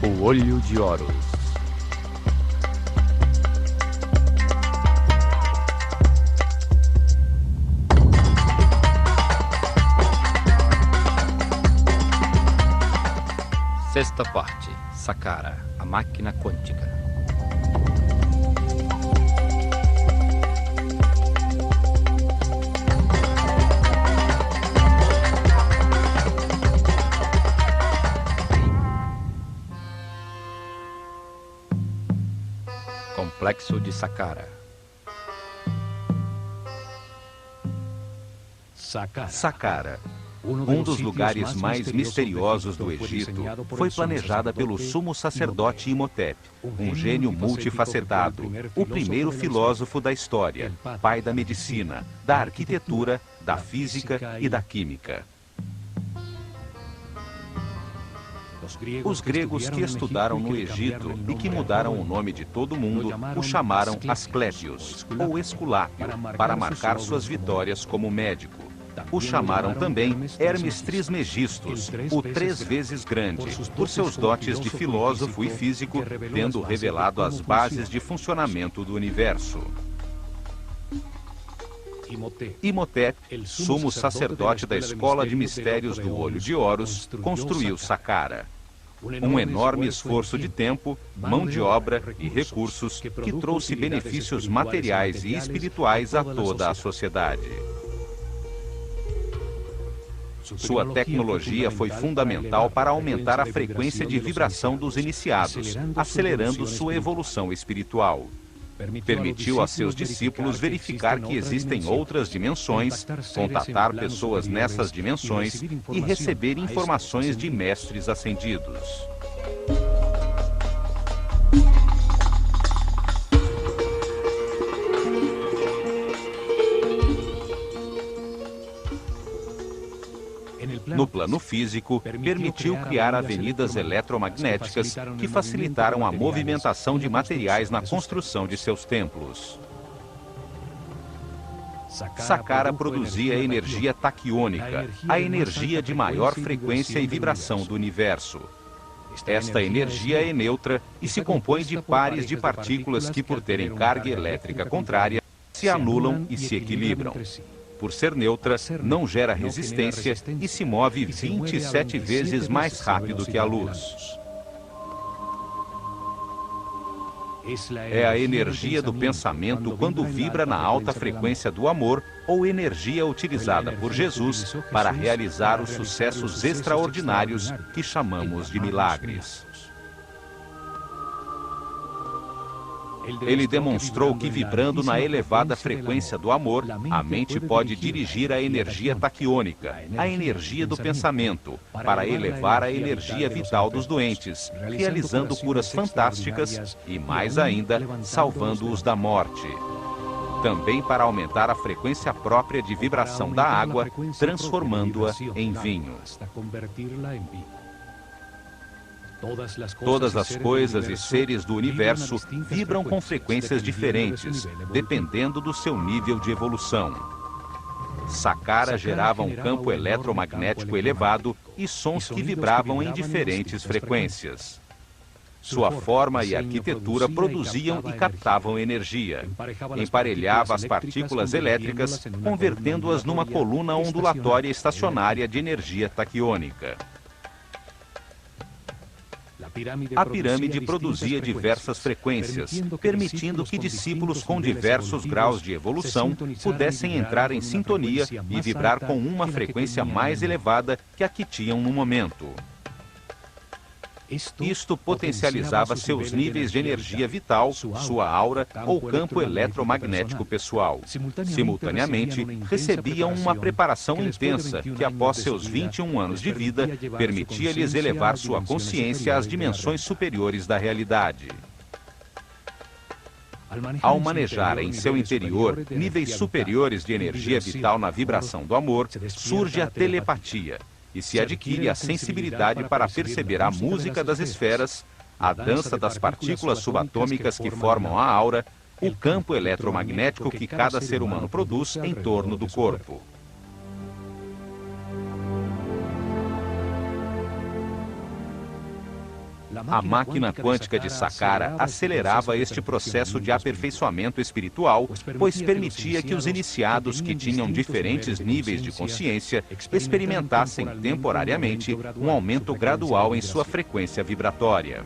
O Olho de Horus. Sexta parte. Saqqara, a máquina quântica. Complexo de Saqqara. Saqqara, um dos lugares mais misteriosos do Egito, foi planejada pelo sumo sacerdote Imhotep, um gênio multifacetado, o primeiro filósofo da história, pai da medicina, da arquitetura, da física e da química. Os gregos que estudaram no Egito e que mudaram o nome de todo mundo o chamaram Asclépios, ou Esculápio, para marcar suas vitórias como médico. O chamaram também Hermes Trismegistus, o 3 vezes grande, por seus dotes de filósofo e físico, tendo revelado as bases de funcionamento do universo. Imhotep, sumo sacerdote da escola de mistérios do Olho de Horus, construiu Saqqara. Um enorme esforço de tempo, mão de obra e recursos que trouxe benefícios materiais e espirituais a toda a sociedade. Sua tecnologia foi fundamental para aumentar a frequência de vibração dos iniciados, acelerando sua evolução espiritual. Permitiu a seus discípulos verificar que existem outras dimensões, contatar pessoas nessas dimensões e receber informações de mestres ascendidos. No plano físico, permitiu criar avenidas eletromagnéticas que facilitaram a movimentação de materiais na construção de seus templos. Saqqara produzia energia taquiônica, a energia de maior frequência e vibração do universo. Esta energia é neutra e se compõe de pares de partículas que, por terem carga elétrica contrária, se anulam e se equilibram. Por ser neutra, não gera resistência e se move 27 vezes mais rápido que a luz. É a energia do pensamento quando vibra na alta frequência do amor ou energia utilizada por Jesus para realizar os sucessos extraordinários que chamamos de milagres. Ele demonstrou que, vibrando na elevada frequência do amor, a mente pode dirigir a energia taquiônica, a energia do pensamento, para elevar a energia vital dos doentes, realizando curas fantásticas e, mais ainda, salvando-os da morte. Também para aumentar a frequência própria de vibração da água, transformando-a em vinho. Todas as coisas e seres do universo vibram com frequências diferentes, dependendo do seu nível de evolução. Saqqara gerava um campo eletromagnético elevado e sons que vibravam em diferentes frequências. Sua forma e arquitetura produziam e captavam energia. Emparelhava as partículas elétricas, convertendo-as numa coluna ondulatória estacionária de energia taquiônica. A pirâmide produzia diversas frequências, permitindo que discípulos com diversos graus de evolução pudessem entrar em sintonia e vibrar com uma frequência mais elevada que a que tinham no momento. Isto potencializava seus níveis de energia vital, sua aura ou campo eletromagnético pessoal. Simultaneamente, recebiam uma preparação intensa que, após seus 21 anos de vida, permitia-lhes elevar sua consciência às dimensões superiores da realidade. Ao manejar em seu interior níveis superiores de energia vital na vibração do amor, surge a telepatia e se adquire a sensibilidade para perceber a música das esferas, a dança das partículas subatômicas que formam a aura, o campo eletromagnético que cada ser humano produz em torno do corpo. A máquina quântica de Saqqara acelerava este processo de aperfeiçoamento espiritual, pois permitia que os iniciados que tinham diferentes níveis de consciência experimentassem temporariamente um aumento gradual em sua frequência vibratória.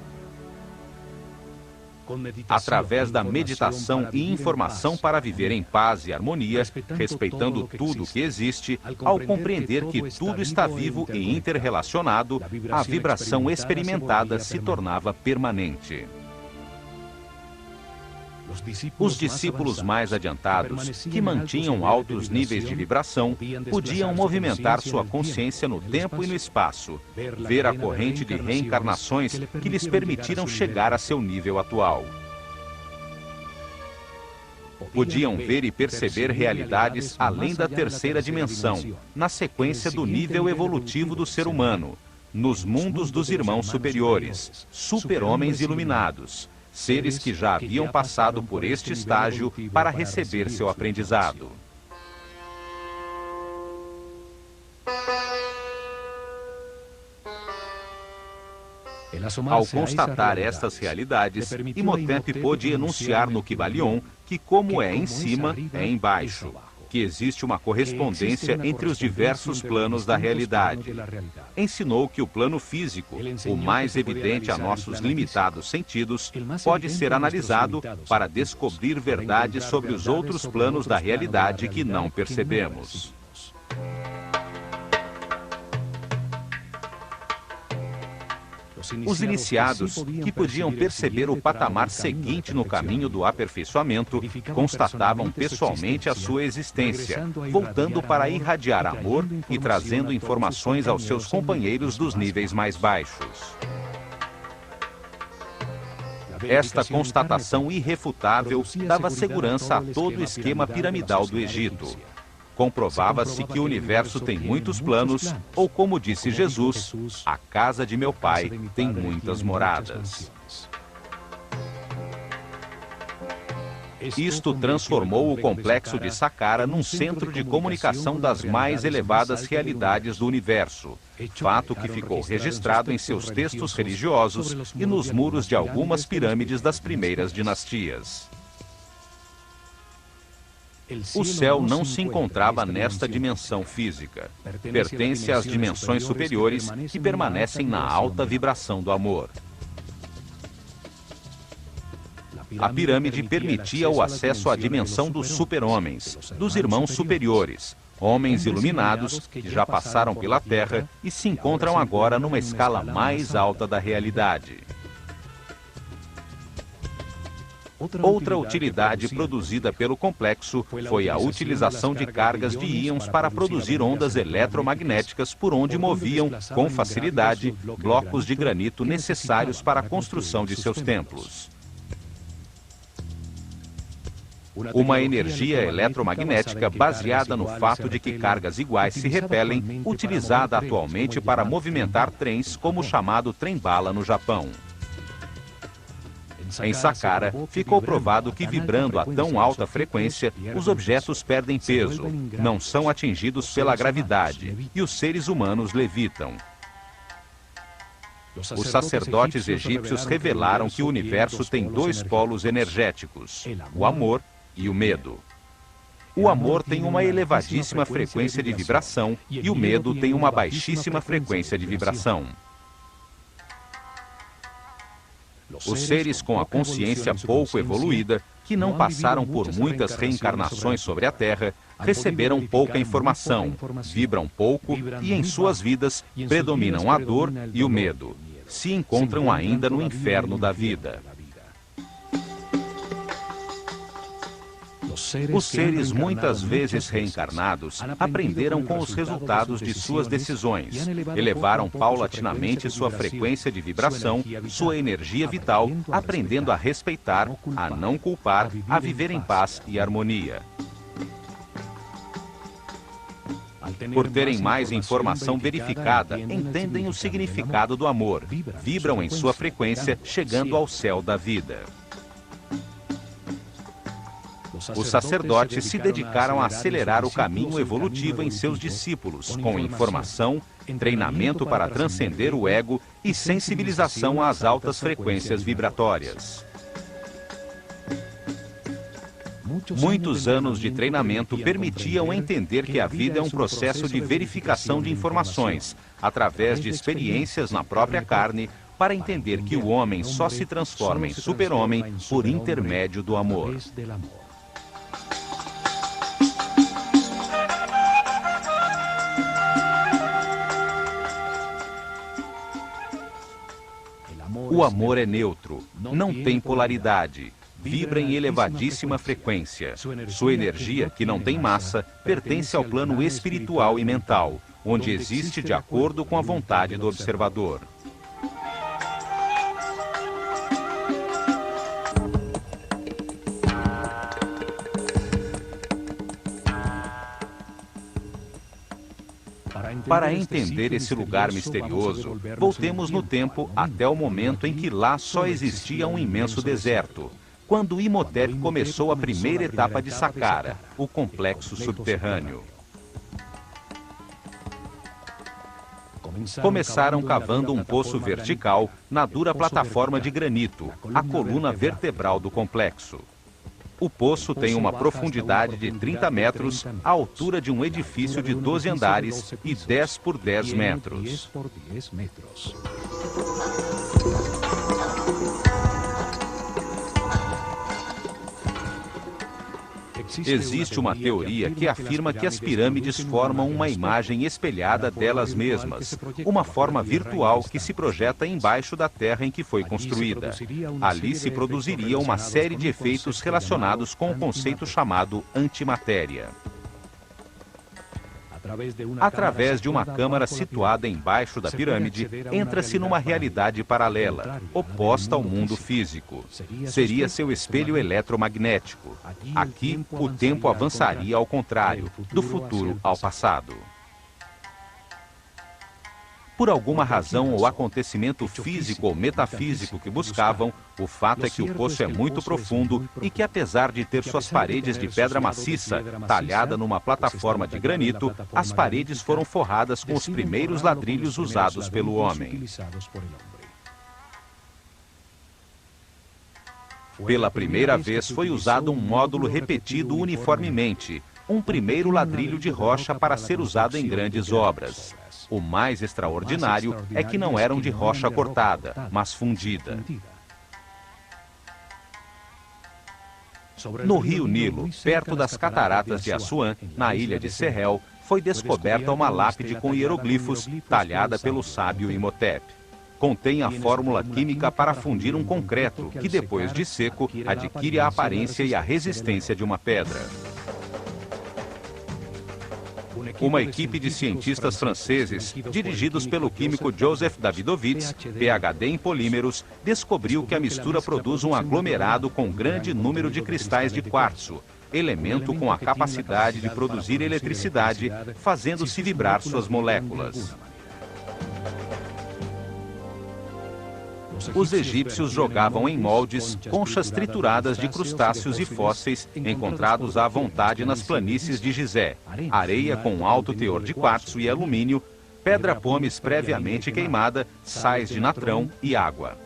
Através da meditação e informação para viver em paz e harmonia, respeitando tudo o que existe, ao compreender que tudo está vivo e interrelacionado, a vibração experimentada se tornava permanente. Os discípulos mais adiantados, que mantinham altos níveis de vibração, podiam movimentar sua consciência no tempo e no espaço, ver a corrente de reencarnações que lhes permitiram chegar a seu nível atual. Podiam ver e perceber realidades além da terceira dimensão, na sequência do nível evolutivo do ser humano, nos mundos dos irmãos superiores, super-homens iluminados, seres que já haviam passado por este estágio para receber seu aprendizado. Ao constatar estas realidades, Imhotep pôde enunciar no Kybalion que, como é em cima, é embaixo, que existe uma correspondência entre os diversos planos da realidade. Ensinou que o plano físico, o mais evidente a nossos limitados sentidos, pode ser analisado para descobrir verdades sobre os outros planos da realidade que não percebemos. Os iniciados, que podiam perceber o patamar seguinte no caminho do aperfeiçoamento, constatavam pessoalmente a sua existência, voltando para irradiar amor e trazendo informações aos seus companheiros dos níveis mais baixos. Esta constatação irrefutável dava segurança a todo o esquema piramidal do Egito. Comprovava-se que o universo tem muitos planos, ou como disse Jesus, a casa de meu pai tem muitas moradas. Isto transformou o complexo de Saqqara num centro de comunicação das mais elevadas realidades do universo, fato que ficou registrado em seus textos religiosos e nos muros de algumas pirâmides das primeiras dinastias. O céu não se encontrava nesta dimensão física. Pertence às dimensões superiores que permanecem na alta vibração do amor. A pirâmide permitia o acesso à dimensão dos super-homens, dos irmãos superiores, homens iluminados que já passaram pela Terra e se encontram agora numa escala mais alta da realidade. Outra utilidade produzida pelo complexo foi a utilização de cargas de íons para produzir ondas eletromagnéticas por onde moviam, com facilidade, blocos de granito necessários para a construção de seus templos. Uma energia eletromagnética baseada no fato de que cargas iguais se repelem, utilizada atualmente para movimentar trens como o chamado trem-bala no Japão. Em Saqqara, ficou provado que vibrando a tão alta frequência, os objetos perdem peso, não são atingidos pela gravidade, e os seres humanos levitam. Os sacerdotes egípcios revelaram que o universo tem dois polos energéticos, o amor e o medo. O amor tem uma elevadíssima frequência de vibração e o medo tem uma baixíssima frequência de vibração. Os seres com a consciência pouco evoluída, que não passaram por muitas reencarnações sobre a Terra, receberam pouca informação, vibram pouco e em suas vidas predominam a dor e o medo. Se encontram ainda no inferno da vida. Os seres muitas vezes reencarnados aprenderam com os resultados de suas decisões, elevaram paulatinamente sua frequência de vibração, sua energia vital, aprendendo a respeitar, a não culpar, a viver em paz e harmonia. Por terem mais informação verificada, entendem o significado do amor, vibram em sua frequência, chegando ao céu da vida. Os sacerdotes se dedicaram a acelerar o caminho evolutivo em seus discípulos, com informação, treinamento para transcender o ego e sensibilização às altas frequências vibratórias. Muitos anos de treinamento permitiam entender que a vida é um processo de verificação de informações, através de experiências na própria carne, para entender que o homem só se transforma em super-homem por intermédio do amor. O amor é neutro, não tem polaridade, vibra em elevadíssima frequência. Sua energia, que não tem massa, pertence ao plano espiritual e mental, onde existe de acordo com a vontade do observador. Para entender esse lugar misterioso, voltemos no tempo até o momento em que lá só existia um imenso deserto, quando Imhotep começou a primeira etapa de Saqqara, o complexo subterrâneo. Começaram cavando um poço vertical na dura plataforma de granito, a coluna vertebral do complexo. O poço tem uma profundidade de 30 metros, a altura de um edifício de 12 andares e 10 por 10 metros. Existe uma teoria que afirma que as pirâmides formam uma imagem espelhada delas mesmas, uma forma virtual que se projeta embaixo da terra em que foi construída. Ali se produziria uma série de efeitos relacionados com o conceito chamado antimatéria. Através de uma câmara situada embaixo da pirâmide, entra-se numa realidade paralela, oposta ao mundo físico. Seria seu espelho eletromagnético. Aqui, o tempo avançaria ao contrário, do futuro ao passado. Por alguma razão ou acontecimento físico ou metafísico que buscavam, o fato é que o poço é muito profundo e que, apesar de ter suas paredes de pedra maciça, talhada numa plataforma de granito, as paredes foram forradas com os primeiros ladrilhos usados pelo homem. Pela primeira vez foi usado um módulo repetido uniformemente, um primeiro ladrilho de rocha para ser usado em grandes obras. O mais extraordinário é que não eram de rocha cortada, mas fundida. No rio Nilo, perto das cataratas de Assuã, na ilha de Sehel, foi descoberta uma lápide com hieroglifos talhada pelo sábio Imhotep. Contém a fórmula química para fundir um concreto, que depois de seco, adquire a aparência e a resistência de uma pedra. Uma equipe de cientistas franceses, dirigidos pelo químico Joseph Davidovits, PhD em polímeros, descobriu que a mistura produz um aglomerado com grande número de cristais de quartzo, elemento com a capacidade de produzir eletricidade, fazendo-se vibrar suas moléculas. Os egípcios jogavam em moldes conchas trituradas de crustáceos e fósseis encontrados à vontade nas planícies de Gizé, areia com alto teor de quartzo e alumínio, pedra pómez previamente queimada, sais de natrão e água.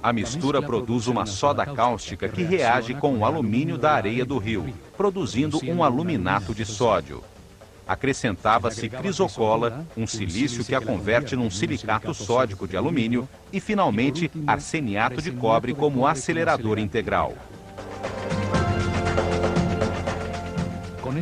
A mistura produz uma soda cáustica que reage com o alumínio da areia do rio, produzindo um aluminato de sódio. Acrescentava-se crisocola, um silício que a converte num silicato sódico de alumínio, e, finalmente, arseniato de cobre como acelerador integral.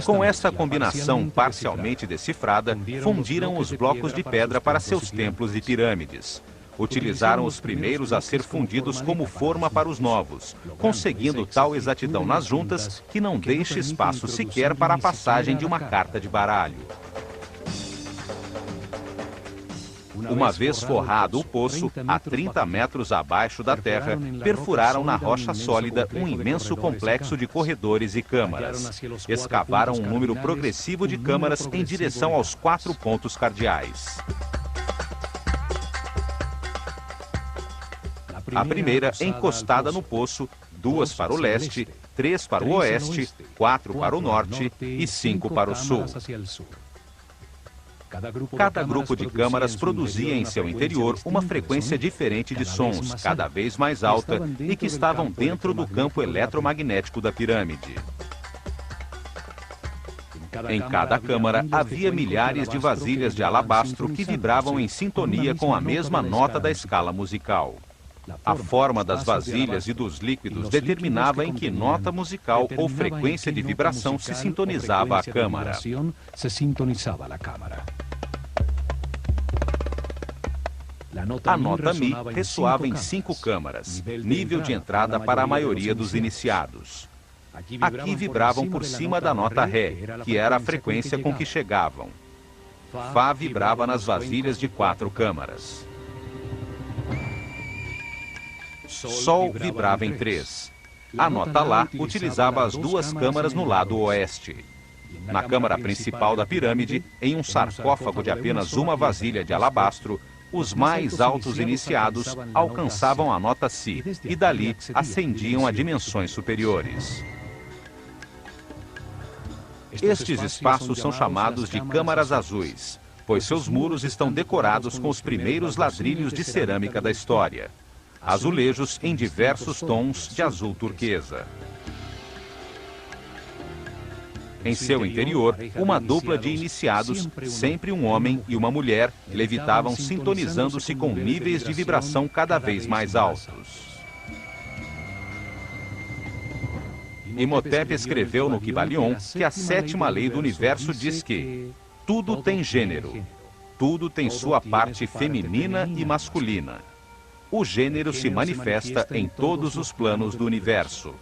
Com essa combinação parcialmente decifrada, fundiram os blocos de pedra para seus templos e pirâmides. Utilizaram os primeiros a ser fundidos como forma para os novos, conseguindo tal exatidão nas juntas que não deixa espaço sequer para a passagem de uma carta de baralho. Uma vez forrado o poço, a 30 metros abaixo da terra, perfuraram na rocha sólida um imenso complexo de corredores e câmaras. Escavaram um número progressivo de câmaras em direção aos 4 pontos cardeais. A primeira, encostada no poço, 2 para o leste, 3 para o oeste, 4 para o norte e 5 para o sul. Cada grupo de câmaras produzia em seu interior uma frequência diferente de sons, cada vez mais alta, e que estavam dentro do campo eletromagnético da pirâmide. Em cada câmara havia milhares de vasilhas de alabastro que vibravam em sintonia com a mesma nota da escala musical. A forma das vasilhas e dos líquidos determinava em que nota musical ou frequência de vibração se sintonizava a câmara. A nota Mi ressoava em 5 câmaras, nível de entrada para a maioria dos iniciados. Aqui vibravam por cima da nota Ré, que era a frequência com que chegavam. Fá vibrava nas vasilhas de 4 câmaras. Sol vibrava em 3. A nota Lá utilizava as 2 câmaras no lado oeste. Na câmara principal da pirâmide, em um sarcófago de apenas uma vasilha de alabastro, os mais altos iniciados alcançavam a nota Si e dali ascendiam a dimensões superiores. Estes espaços são chamados de câmaras azuis, pois seus muros estão decorados com os primeiros ladrilhos de cerâmica da história, azulejos em diversos tons de azul turquesa. Em seu interior, uma dupla de iniciados, sempre um homem e uma mulher, levitavam sintonizando-se com níveis de vibração cada vez mais altos. Imhotep escreveu no Kybalion que a 7ª lei do universo diz que tudo tem gênero, tudo tem sua parte feminina e masculina. O gênero se manifesta em todos os planos do universo.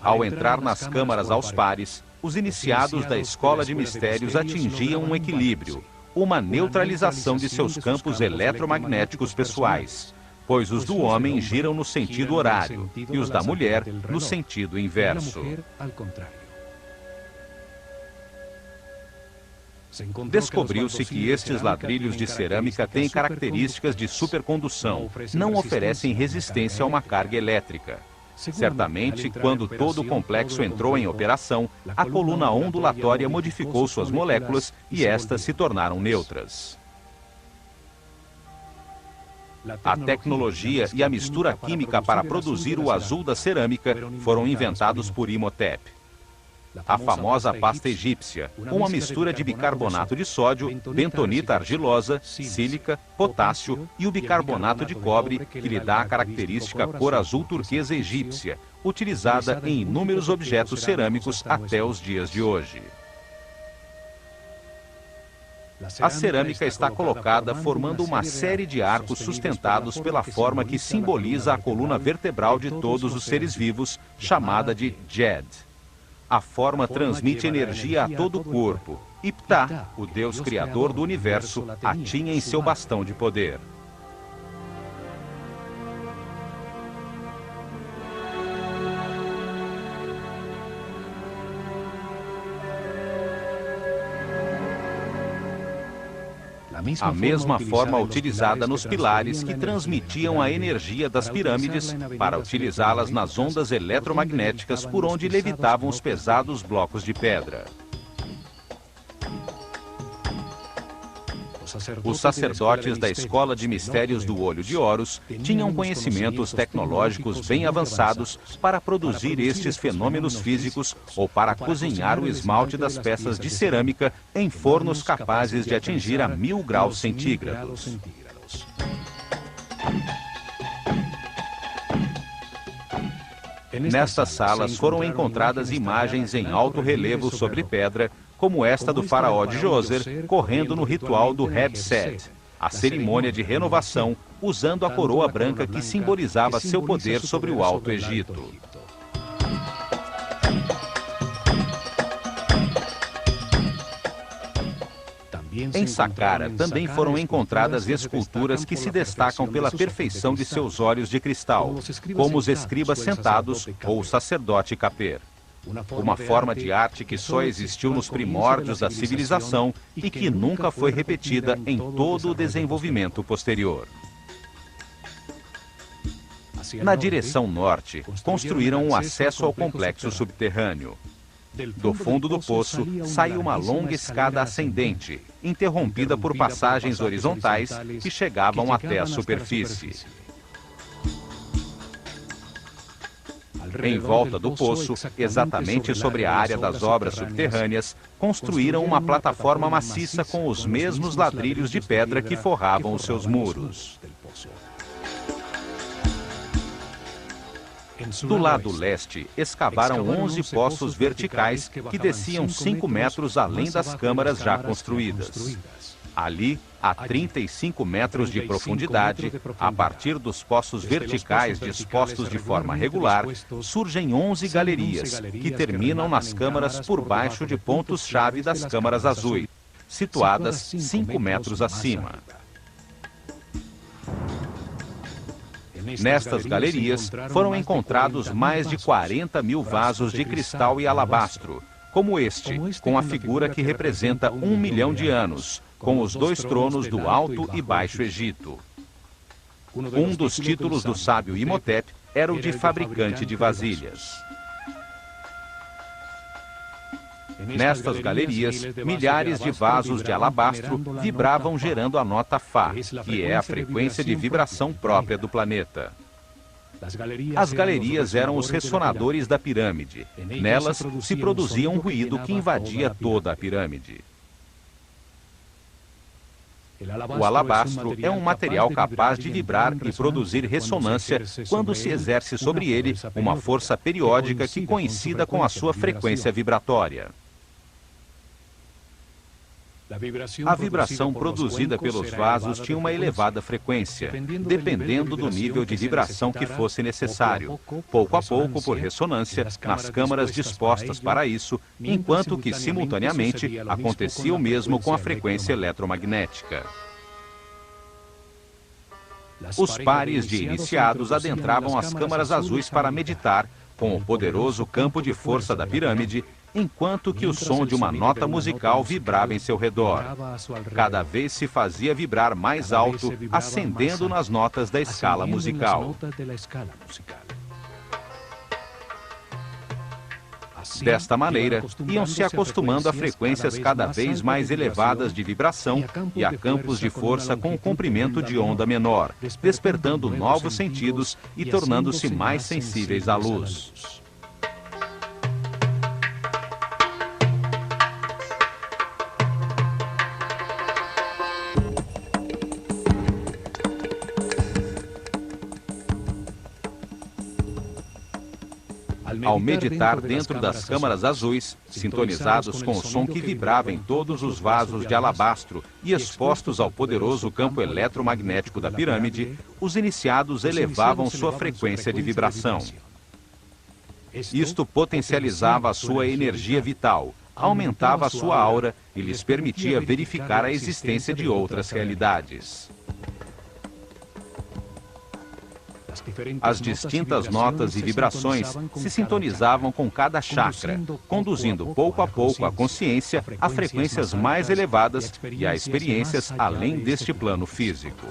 Ao entrar nas câmaras aos pares, os iniciados da escola de mistérios atingiam um equilíbrio, uma neutralização de seus campos eletromagnéticos pessoais, pois os do homem giram no sentido horário e os da mulher no sentido inverso. Descobriu-se que estes ladrilhos de cerâmica têm características de supercondução, não oferecem resistência a uma carga elétrica. Certamente, quando todo o complexo entrou em operação, a coluna ondulatória modificou suas moléculas e estas se tornaram neutras. A tecnologia e a mistura química para produzir o azul da cerâmica foram inventados por Imhotep. A famosa pasta egípcia, uma mistura de bicarbonato de sódio, bentonita argilosa, sílica, potássio e o bicarbonato de cobre, que lhe dá a característica cor azul turquesa egípcia, utilizada em inúmeros objetos cerâmicos até os dias de hoje. A cerâmica está colocada formando uma série de arcos sustentados pela forma que simboliza a coluna vertebral de todos os seres vivos, chamada de Djed. A forma transmite energia a todo o corpo, e Ptah, o Deus criador do universo, a tinha em seu bastão de poder. A mesma forma utilizada nos pilares que transmitiam a energia das pirâmides para utilizá-las nas ondas eletromagnéticas por onde levitavam os pesados blocos de pedra. Os sacerdotes da Escola de Mistérios do Olho de Horus tinham conhecimentos tecnológicos bem avançados para produzir estes fenômenos físicos ou para cozinhar o esmalte das peças de cerâmica em fornos capazes de atingir a 1000 graus centígrados. Nestas salas foram encontradas imagens em alto relevo sobre pedra, como esta do faraó de Djoser, correndo no ritual do Heb-Sed, a cerimônia de renovação, usando a coroa branca que simbolizava seu poder sobre o Alto Egito. Em Saqqara também foram encontradas esculturas que se destacam pela perfeição de seus olhos de cristal, como os escribas sentados ou o sacerdote Khapir. Uma forma de arte que só existiu nos primórdios da civilização e que nunca foi repetida em todo o desenvolvimento posterior. Na direção norte, construíram um acesso ao complexo subterrâneo. Do fundo do poço, saiu uma longa escada ascendente, interrompida por passagens horizontais que chegavam até a superfície. Em volta do poço, exatamente sobre a área das obras subterrâneas, construíram uma plataforma maciça com os mesmos ladrilhos de pedra que forravam os seus muros. Do lado leste, escavaram 11 poços verticais que desciam 5 metros além das câmaras já construídas. Ali, a 35 metros de profundidade, a partir dos poços verticais dispostos de forma regular, surgem 11 galerias, que terminam nas câmaras por baixo de pontos-chave das câmaras azuis, situadas 5 metros acima. Nestas galerias, foram encontrados mais de 40 mil vasos de cristal e alabastro, como este, com a figura que representa 1 milhão de anos, com os 2 tronos do Alto e Baixo Egito. Um dos títulos do sábio Imhotep era o de fabricante de vasilhas. Nestas galerias, milhares de vasos de alabastro vibravam gerando a nota Fá, que é a frequência de vibração própria do planeta. As galerias eram os ressonadores da pirâmide. Nelas se produzia um ruído que invadia toda a pirâmide. O alabastro é um material capaz de vibrar e produzir ressonância quando se exerce sobre ele uma força periódica que coincida com a sua frequência vibratória. A vibração produzida pelos vasos tinha uma elevada frequência, dependendo do nível de vibração que fosse necessário, pouco a pouco por ressonância, nas câmaras dispostas para isso, enquanto que, simultaneamente, acontecia o mesmo com a frequência eletromagnética. Os pares de iniciados adentravam as câmaras azuis para meditar, com o poderoso campo de força da pirâmide, enquanto que o som de uma nota musical vibrava em seu redor. Cada vez se fazia vibrar mais alto, ascendendo nas notas da escala musical. Desta maneira, iam se acostumando a frequências cada vez mais elevadas de vibração e a campos de força com um comprimento de onda menor, despertando novos sentidos e tornando-se mais sensíveis à luz. Ao meditar dentro das câmaras azuis, sintonizados com o som que vibrava em todos os vasos de alabastro e expostos ao poderoso campo eletromagnético da pirâmide, os iniciados elevavam sua frequência de vibração. Isto potencializava a sua energia vital, aumentava a sua aura e lhes permitia verificar a existência de outras realidades. As distintas notas e vibrações se sintonizavam com cada chakra, conduzindo pouco a pouco a consciência a frequências mais elevadas e a experiências além deste plano físico.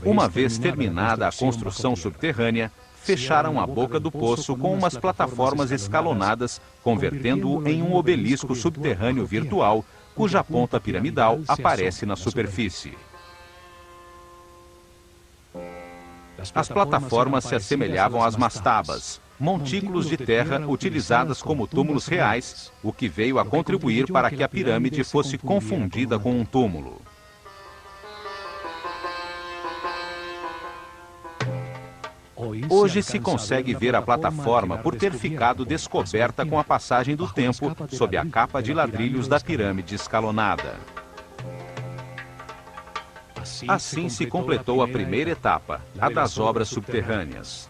Uma vez terminada a construção subterrânea, fecharam a boca do poço com umas plataformas escalonadas, convertendo-o em um obelisco subterrâneo virtual, cuja ponta piramidal aparece na superfície. As plataformas se assemelhavam às mastabas, montículos de terra utilizadas como túmulos reais, o que veio a contribuir para que a pirâmide fosse confundida com um túmulo. Hoje se consegue ver a plataforma por ter ficado descoberta com a passagem do tempo sob a capa de ladrilhos da pirâmide escalonada. Assim se completou a primeira etapa, a das obras subterrâneas.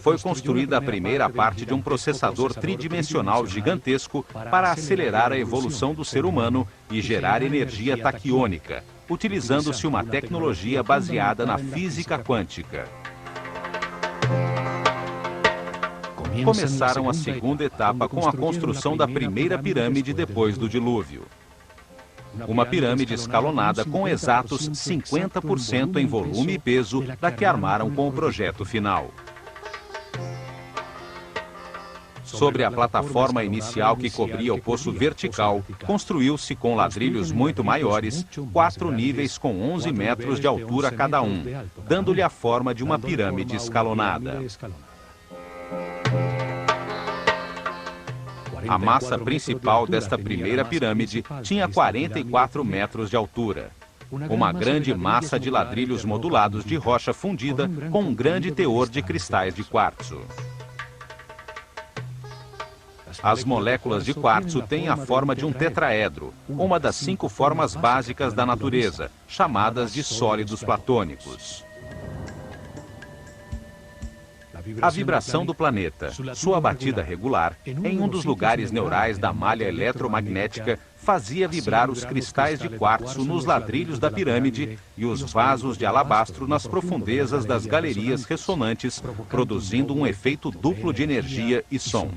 Foi construída a primeira parte de um processador tridimensional gigantesco para acelerar a evolução do ser humano e gerar energia taquiônica, utilizando-se uma tecnologia baseada na física quântica. Começaram a segunda etapa com a construção da primeira pirâmide depois do dilúvio. Uma pirâmide escalonada com exatos 50% em volume e peso da que armaram com o projeto final. Sobre a plataforma inicial que cobria o poço vertical, construiu-se com ladrilhos muito maiores, 4 níveis com 11 metros de altura cada um, dando-lhe a forma de uma pirâmide escalonada. A massa principal desta primeira pirâmide tinha 44 metros de altura. Uma grande massa de ladrilhos modulados de rocha fundida com um grande teor de cristais de quartzo. As moléculas de quartzo têm a forma de um tetraedro, uma das 5 formas básicas da natureza, chamadas de sólidos platônicos. A vibração do planeta, sua batida regular, em um dos lugares neurais da malha eletromagnética, fazia vibrar os cristais de quartzo nos ladrilhos da pirâmide e os vasos de alabastro nas profundezas das galerias ressonantes, produzindo um efeito duplo de energia e som.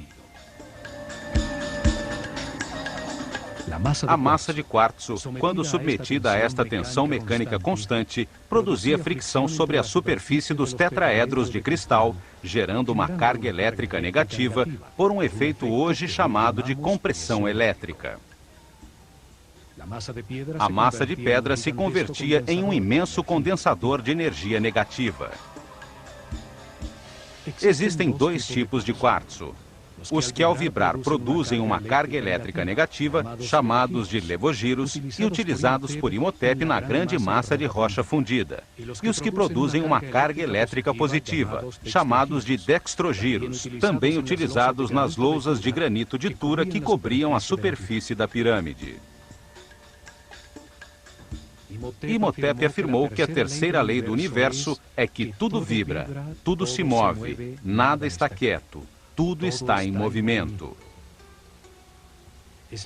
A massa de quartzo, quando submetida a esta tensão mecânica constante, produzia fricção sobre a superfície dos tetraedros de cristal, gerando uma carga elétrica negativa por um efeito hoje chamado de compressão elétrica. A massa de pedra se convertia em um imenso condensador de energia negativa. Existem 2 tipos de quartzo. Os que ao vibrar produzem uma carga elétrica negativa, chamados de levogiros, e utilizados por Imhotep na grande massa de rocha fundida. E os que produzem uma carga elétrica positiva, chamados de dextrogiros, também utilizados nas lousas de granito de Tura que cobriam a superfície da pirâmide. Imhotep afirmou que a terceira lei do universo é que tudo vibra, tudo se move, nada está quieto. Tudo está em movimento.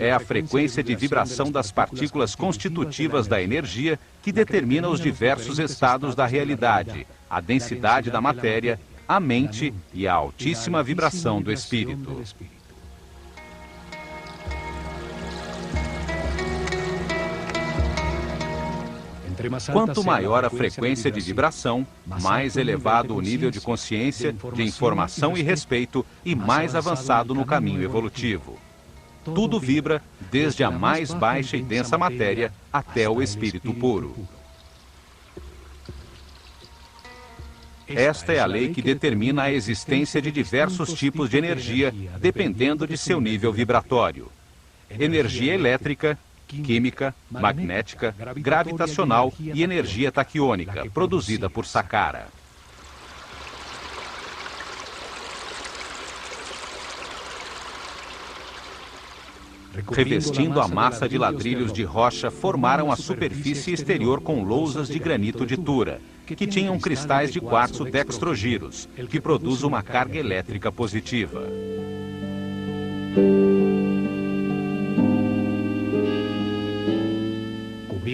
É a frequência de vibração das partículas constitutivas da energia que determina os diversos estados da realidade, a densidade da matéria, a mente e a altíssima vibração do espírito. Quanto maior a frequência de vibração, mais elevado o nível de consciência, de informação e respeito e mais avançado no caminho evolutivo. Tudo vibra, desde a mais baixa e densa matéria até o espírito puro. Esta é a lei que determina a existência de diversos tipos de energia, dependendo de seu nível vibratório. Energia elétrica, química, magnética, gravitacional e energia taquiônica, produzida por Saqqara. Revestindo a massa de ladrilhos de rocha, formaram a superfície exterior com lousas de granito de Tura, que tinham cristais de quartzo dextrogiros, que produz uma carga elétrica positiva.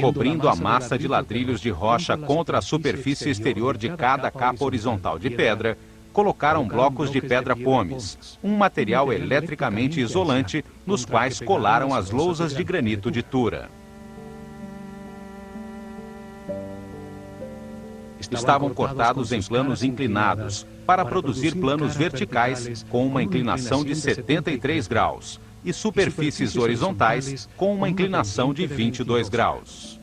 Cobrindo a massa de ladrilhos de rocha contra a superfície exterior de cada capa horizontal de pedra, colocaram blocos de pedra pómez, um material eletricamente isolante, nos quais colaram as lousas de granito de Tura. Estavam cortados em planos inclinados, para produzir planos verticais com uma inclinação de 73 graus, e superfícies horizontais com uma inclinação de 22 graus.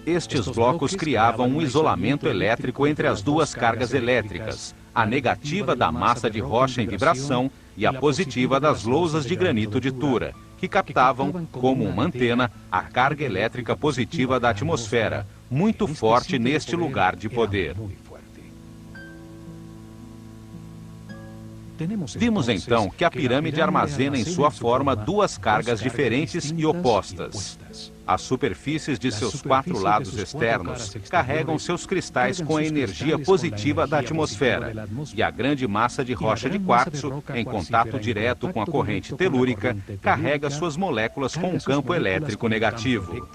Estes blocos criavam um isolamento elétrico entre as duas cargas elétricas, a negativa da massa de rocha em vibração e a positiva das lousas de granito de Tura, que captavam, como uma antena, a carga elétrica positiva da atmosfera, muito forte neste lugar de poder. Vimos então que a pirâmide armazena em sua forma 2 cargas diferentes e opostas. As superfícies de seus 4 lados externos carregam seus cristais com a energia positiva da atmosfera, e a grande massa de rocha de quartzo, em contato direto com a corrente telúrica, carrega suas moléculas com um campo elétrico negativo.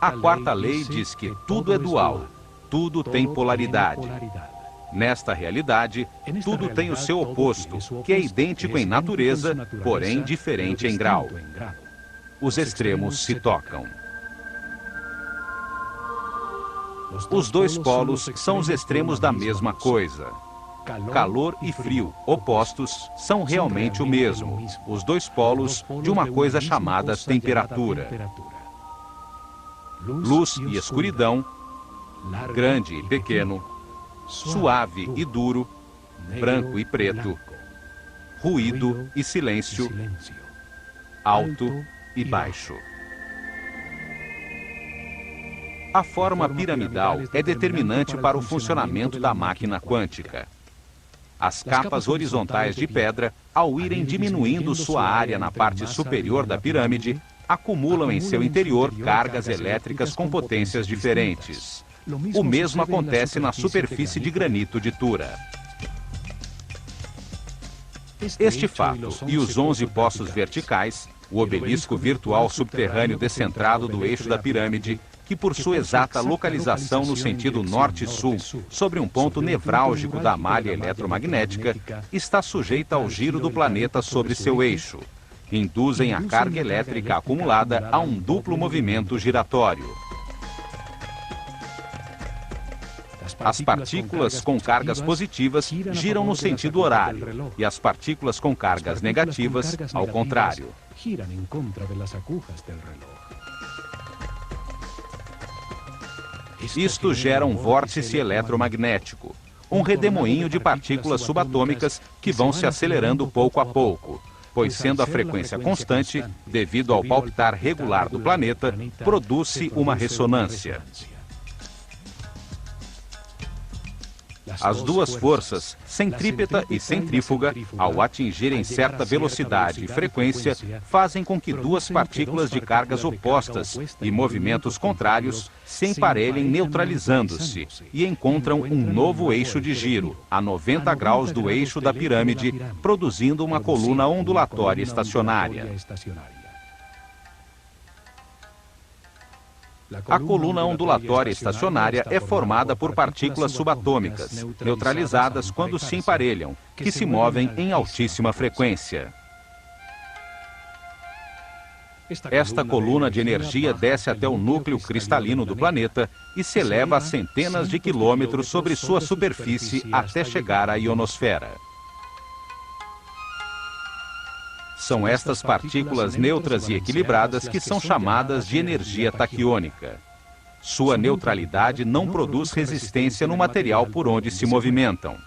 A 4ª lei diz que tudo é dual. Tudo tem polaridade. Nesta realidade, tudo tem o seu oposto, que é idêntico em natureza, porém diferente em grau. Os extremos se tocam. Os dois polos são os extremos da mesma coisa. Calor e frio, opostos, são realmente o mesmo, os dois polos de uma coisa chamada temperatura. Luz e escuridão, grande e pequeno, suave e duro, branco e preto, ruído e silêncio, alto e baixo. A forma piramidal é determinante para o funcionamento da máquina quântica. As capas horizontais de pedra, ao irem diminuindo sua área na parte superior da pirâmide, acumulam em seu interior cargas elétricas com potências diferentes. O mesmo acontece na superfície de granito de Tura. Este fato e os 11 poços verticais, o obelisco virtual subterrâneo descentrado do eixo da pirâmide, que por sua exata localização no sentido norte-sul, sobre um ponto nevrálgico da malha eletromagnética, está sujeita ao giro do planeta sobre seu eixo, induzem a carga elétrica acumulada a um duplo movimento giratório. As partículas com cargas positivas giram no sentido horário, e as partículas com cargas negativas, ao contrário. Isto gera um vórtice eletromagnético, um redemoinho de partículas subatômicas que vão se acelerando pouco a pouco, pois sendo a frequência constante, devido ao palpitar regular do planeta, produz-se uma ressonância. As duas forças, centrípeta e centrífuga, ao atingirem certa velocidade e frequência, fazem com que duas partículas de cargas opostas e movimentos contrários se emparelhem neutralizando-se e encontram um novo eixo de giro, a 90 graus do eixo da pirâmide, produzindo uma coluna ondulatória estacionária. A coluna ondulatória estacionária é formada por partículas subatômicas, neutralizadas quando se emparelham, que se movem em altíssima frequência. Esta coluna de energia desce até o núcleo cristalino do planeta e se eleva a centenas de quilômetros sobre sua superfície até chegar à ionosfera. São estas partículas neutras e equilibradas que são chamadas de energia taquiônica. Sua neutralidade não produz resistência no material por onde se movimentam.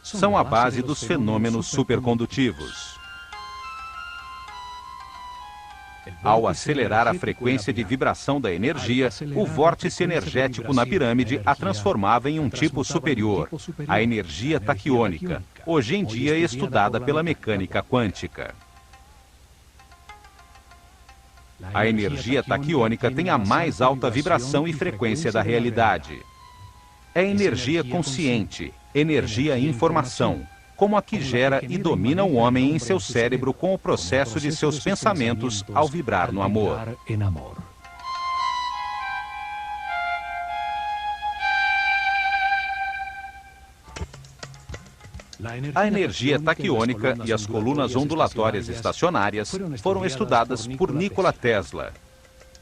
São a base dos fenômenos supercondutivos. Ao acelerar a frequência de vibração da energia, o vórtice energético na pirâmide a transformava em um tipo superior, a energia taquiônica, hoje em dia estudada pela mecânica quântica. A energia taquiônica tem a mais alta vibração e frequência da realidade. É energia consciente, energia e informação, como a que gera e domina o homem em seu cérebro com o processo de seus pensamentos ao vibrar no amor. A energia taquiônica e as colunas ondulatórias estacionárias foram estudadas por Nikola Tesla.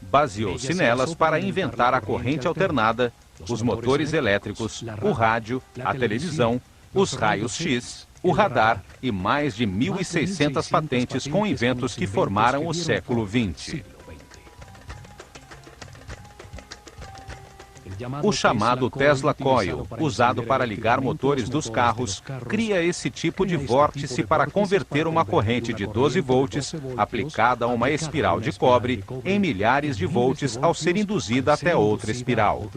Baseou-se nelas para inventar a corrente alternada, os motores elétricos, o rádio, a televisão, os raios-x, o radar e mais de 1.600 patentes com inventos que formaram o século XX. O chamado Tesla Coil, usado para ligar motores dos carros, cria esse tipo de vórtice para converter uma corrente de 12 volts, aplicada a uma espiral de cobre, em milhares de volts ao ser induzida até outra espiral.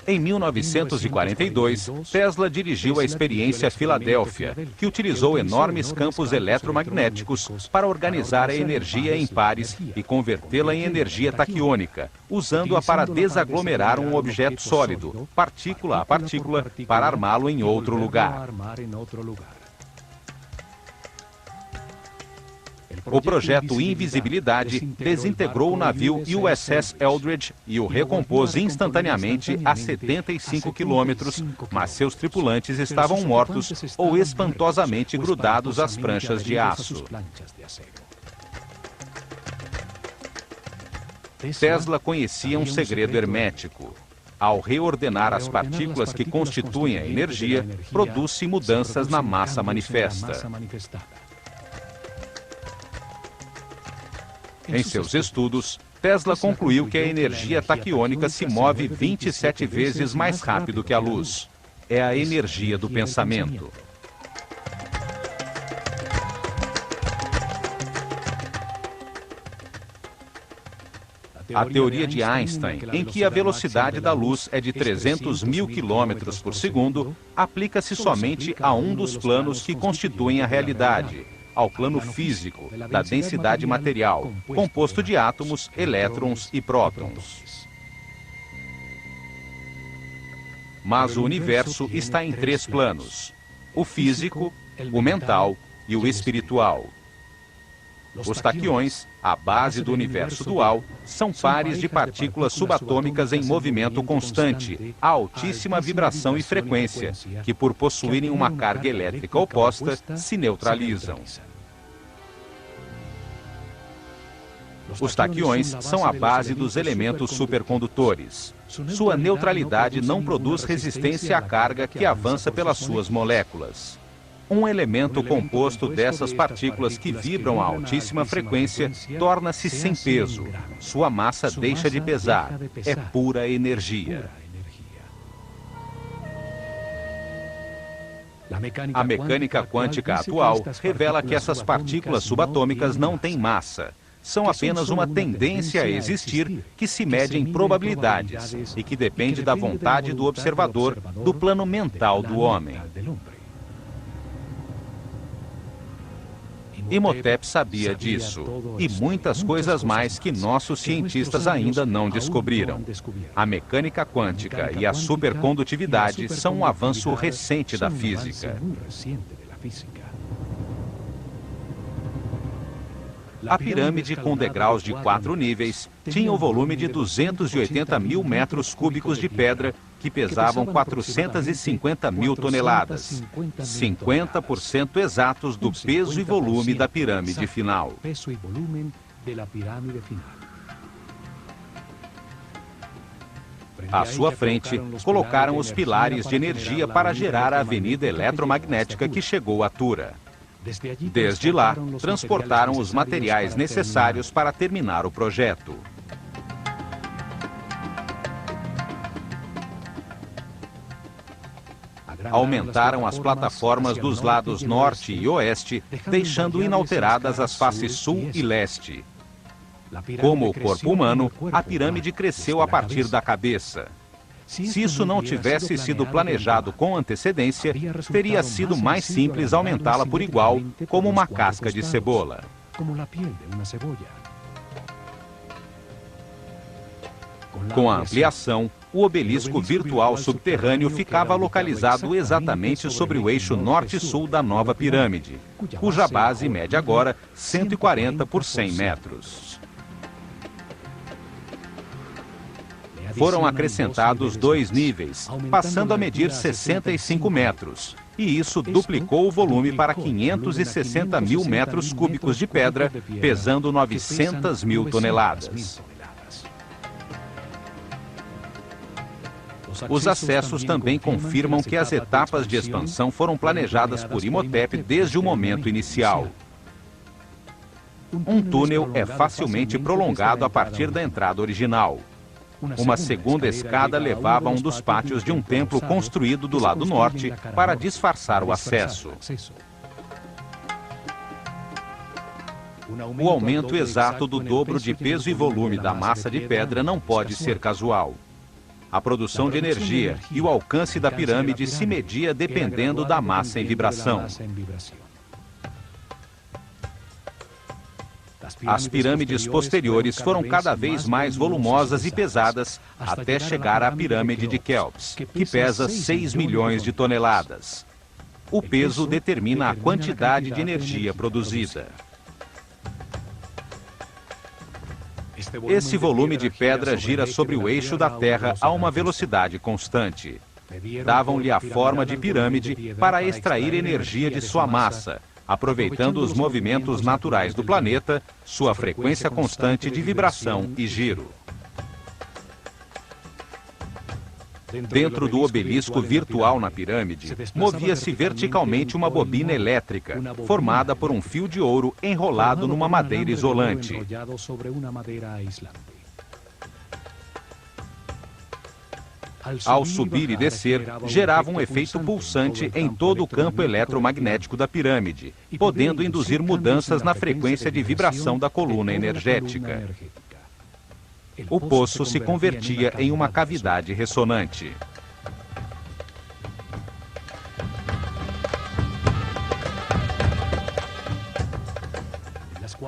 Em 1942, Tesla dirigiu a experiência Filadélfia, que utilizou enormes campos eletromagnéticos para organizar a energia em pares e convertê-la em energia taquiônica, usando-a para desaglomerar um objeto sólido, partícula a partícula, para armá-lo em outro lugar. O projeto Invisibilidade desintegrou o navio USS Eldridge e o recompôs instantaneamente a 75 quilômetros, mas seus tripulantes estavam mortos ou espantosamente grudados às pranchas de aço. Tesla conhecia um segredo hermético. Ao reordenar as partículas que constituem a energia, produz-se mudanças na massa manifesta. Em seus estudos, Tesla concluiu que a energia taquiônica se move 27 vezes mais rápido que a luz. É a energia do pensamento. A teoria de Einstein, em que a velocidade da luz é de 300 mil quilômetros por segundo, aplica-se somente a um dos planos que constituem a realidade, ao plano físico, da densidade material, composto de átomos, elétrons e prótons. Mas o universo está em 3 planos: o físico, o mental e o espiritual. Os taquiões, a base do universo dual, são pares de partículas subatômicas em movimento constante, a altíssima vibração e frequência, que por possuírem uma carga elétrica oposta, se neutralizam. Os taquiões são a base dos elementos supercondutores. Sua neutralidade não produz resistência à carga que avança pelas suas moléculas. Um elemento composto dessas partículas que vibram a altíssima frequência torna-se sem peso. Sua massa deixa de pesar. É pura energia. A mecânica quântica atual revela que essas partículas subatômicas não têm massa. São apenas uma tendência a existir que se mede em probabilidades e que depende da vontade do observador, do plano mental do homem. Imhotep sabia disso, e muitas coisas mais que nossos cientistas ainda não descobriram. A mecânica quântica e a supercondutividade são um avanço recente da física. A pirâmide, com degraus de 4 níveis, tinha o volume de 280 mil metros cúbicos de pedra, que pesavam 450 mil toneladas, 50% exatos do peso e volume da pirâmide final. À sua frente, colocaram os pilares de energia para gerar a avenida eletromagnética que chegou a Tura. Desde lá, transportaram os materiais necessários para terminar o projeto. Aumentaram as plataformas dos lados norte e oeste, deixando inalteradas as faces sul e leste. Como o corpo humano, a pirâmide cresceu a partir da cabeça. Se isso não tivesse sido planejado com antecedência, teria sido mais simples aumentá-la por igual, como uma casca de cebola. Com a ampliação, o obelisco virtual subterrâneo ficava localizado exatamente sobre o eixo norte-sul da nova pirâmide, cuja base mede agora 140 por 100 metros. Foram acrescentados 2 níveis, passando a medir 65 metros, e isso duplicou o volume para 560 mil metros cúbicos de pedra, pesando 900 mil toneladas. Os acessos também confirmam que as etapas de expansão foram planejadas por Imhotep desde o momento inicial. Um túnel é facilmente prolongado a partir da entrada original. Uma segunda escada levava a um dos pátios de um templo construído do lado norte para disfarçar o acesso. O aumento exato do dobro de peso e volume da massa de pedra não pode ser casual. A produção de energia e o alcance da pirâmide se media dependendo da massa em vibração. As pirâmides posteriores foram cada vez mais volumosas e pesadas até chegar à pirâmide de Quéops, que pesa 6 milhões de toneladas. O peso determina a quantidade de energia produzida. Esse volume de pedra gira sobre o eixo da Terra a uma velocidade constante. Davam-lhe a forma de pirâmide para extrair energia de sua massa, aproveitando os movimentos naturais do planeta, sua frequência constante de vibração e giro. Dentro do obelisco virtual na pirâmide, movia-se verticalmente uma bobina elétrica, formada por um fio de ouro enrolado numa madeira isolante. Ao subir e descer, gerava um efeito pulsante em todo o campo eletromagnético da pirâmide, podendo induzir mudanças na frequência de vibração da coluna energética. O poço se convertia em uma cavidade ressonante.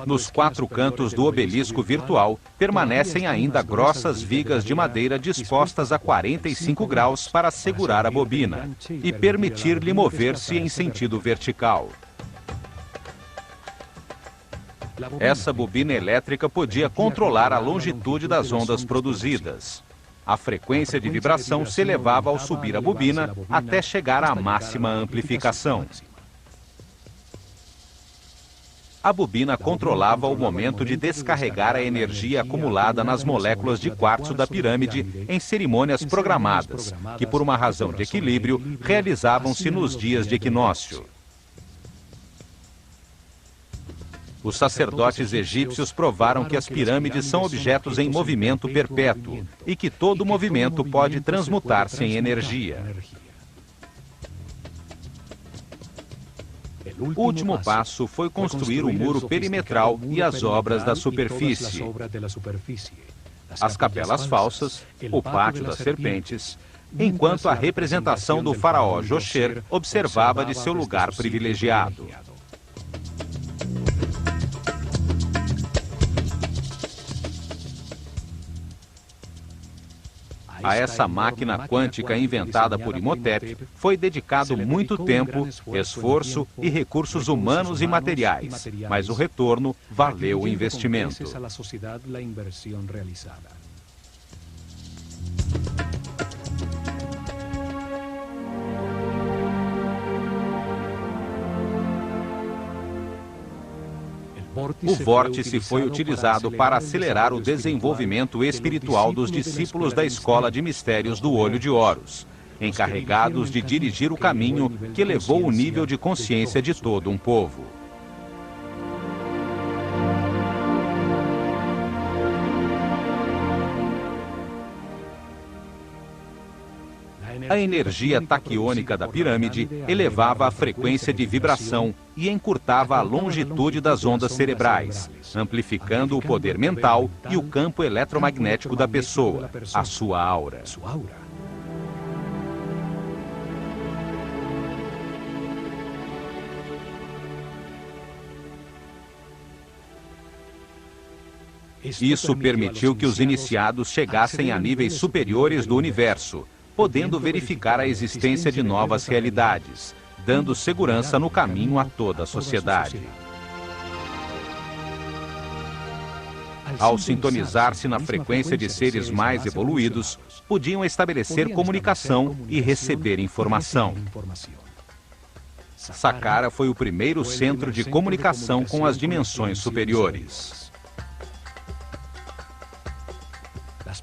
Nos 4 cantos do obelisco virtual, permanecem ainda grossas vigas de madeira dispostas a 45 graus para segurar a bobina e permitir-lhe mover-se em sentido vertical. Essa bobina elétrica podia controlar a longitude das ondas produzidas. A frequência de vibração se elevava ao subir a bobina até chegar à máxima amplificação. A bobina controlava o momento de descarregar a energia acumulada nas moléculas de quartzo da pirâmide em cerimônias programadas, que por uma razão de equilíbrio realizavam-se nos dias de equinócio. Os sacerdotes egípcios provaram que as pirâmides são objetos em movimento perpétuo e que todo movimento pode transmutar-se em energia. O último passo foi construir o muro perimetral e as obras da superfície, as capelas falsas, o pátio das serpentes, enquanto a representação do faraó Josher observava de seu lugar privilegiado. A essa máquina quântica inventada por Imhotep foi dedicado muito tempo, esforço e recursos humanos e materiais, mas o retorno valeu o investimento. O vórtice foi utilizado para acelerar o desenvolvimento espiritual dos discípulos da Escola de Mistérios do Olho de Horus, encarregados de dirigir o caminho que elevou o nível de consciência de todo um povo. A energia taquiônica da pirâmide elevava a frequência de vibração e encurtava a longitude das ondas cerebrais, amplificando o poder mental e o campo eletromagnético da pessoa, a sua aura. Isso permitiu que os iniciados chegassem a níveis superiores do universo, podendo verificar a existência de novas realidades, dando segurança no caminho a toda a sociedade. Ao sintonizar-se na frequência de seres mais evoluídos, podiam estabelecer comunicação e receber informação. Saqqara foi o primeiro centro de comunicação com as dimensões superiores.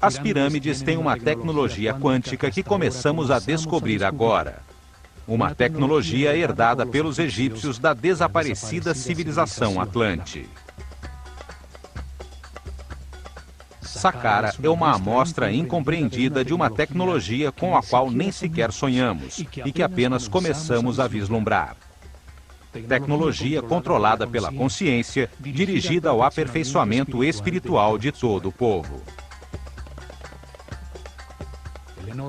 As pirâmides têm uma tecnologia quântica que começamos a descobrir agora. Uma tecnologia herdada pelos egípcios da desaparecida civilização Atlante. Saqqara é uma amostra incompreendida de uma tecnologia com a qual nem sequer sonhamos e que apenas começamos a vislumbrar. Tecnologia controlada pela consciência, dirigida ao aperfeiçoamento espiritual de todo o povo.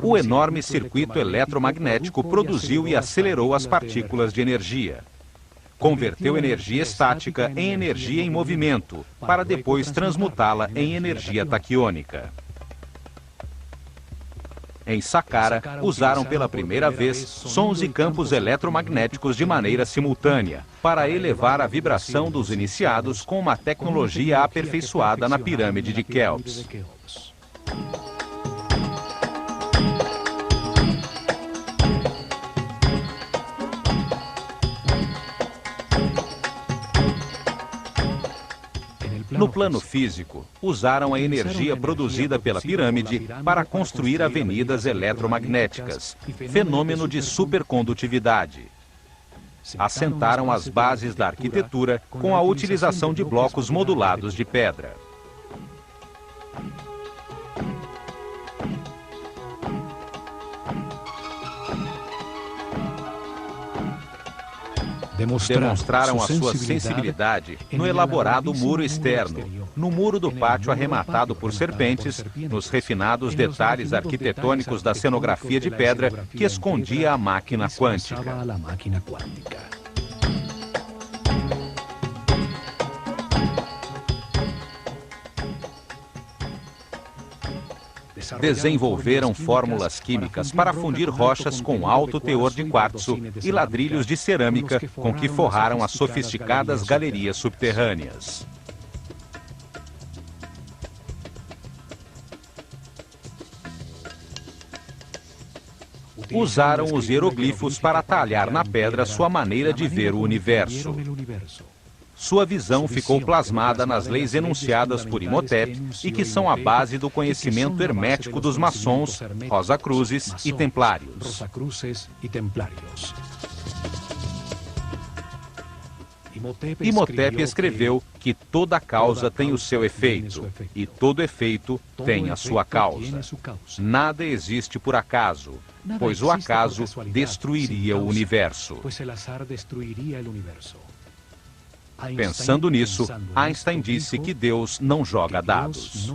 O enorme circuito eletromagnético produziu e acelerou as partículas de energia. Converteu energia estática em energia em movimento, para depois transmutá-la em energia taquiônica. Em Saqqara, usaram pela primeira vez sons e campos eletromagnéticos de maneira simultânea, para elevar a vibração dos iniciados com uma tecnologia aperfeiçoada na pirâmide de Quéops. No plano físico, usaram a energia produzida pela pirâmide para construir avenidas eletromagnéticas, fenômeno de supercondutividade. Assentaram as bases da arquitetura com a utilização de blocos modulados de pedra. Demonstraram a sua sensibilidade no elaborado muro externo, no muro do pátio arrematado por serpentes, nos refinados detalhes arquitetônicos da cenografia de pedra que escondia a máquina quântica. Desenvolveram fórmulas químicas para fundir rochas com alto teor de quartzo e ladrilhos de cerâmica com que forraram as sofisticadas galerias subterrâneas. Usaram os hieroglifos para talhar na pedra sua maneira de ver o universo. Sua visão ficou plasmada nas leis enunciadas por Imhotep e que são a base do conhecimento hermético dos maçons, Rosacruzes e Templários. Imhotep escreveu que toda causa tem o seu efeito e todo efeito tem a sua causa. Nada existe por acaso, pois o acaso destruiria o universo. Pensando nisso, Einstein disse que Deus não joga dados.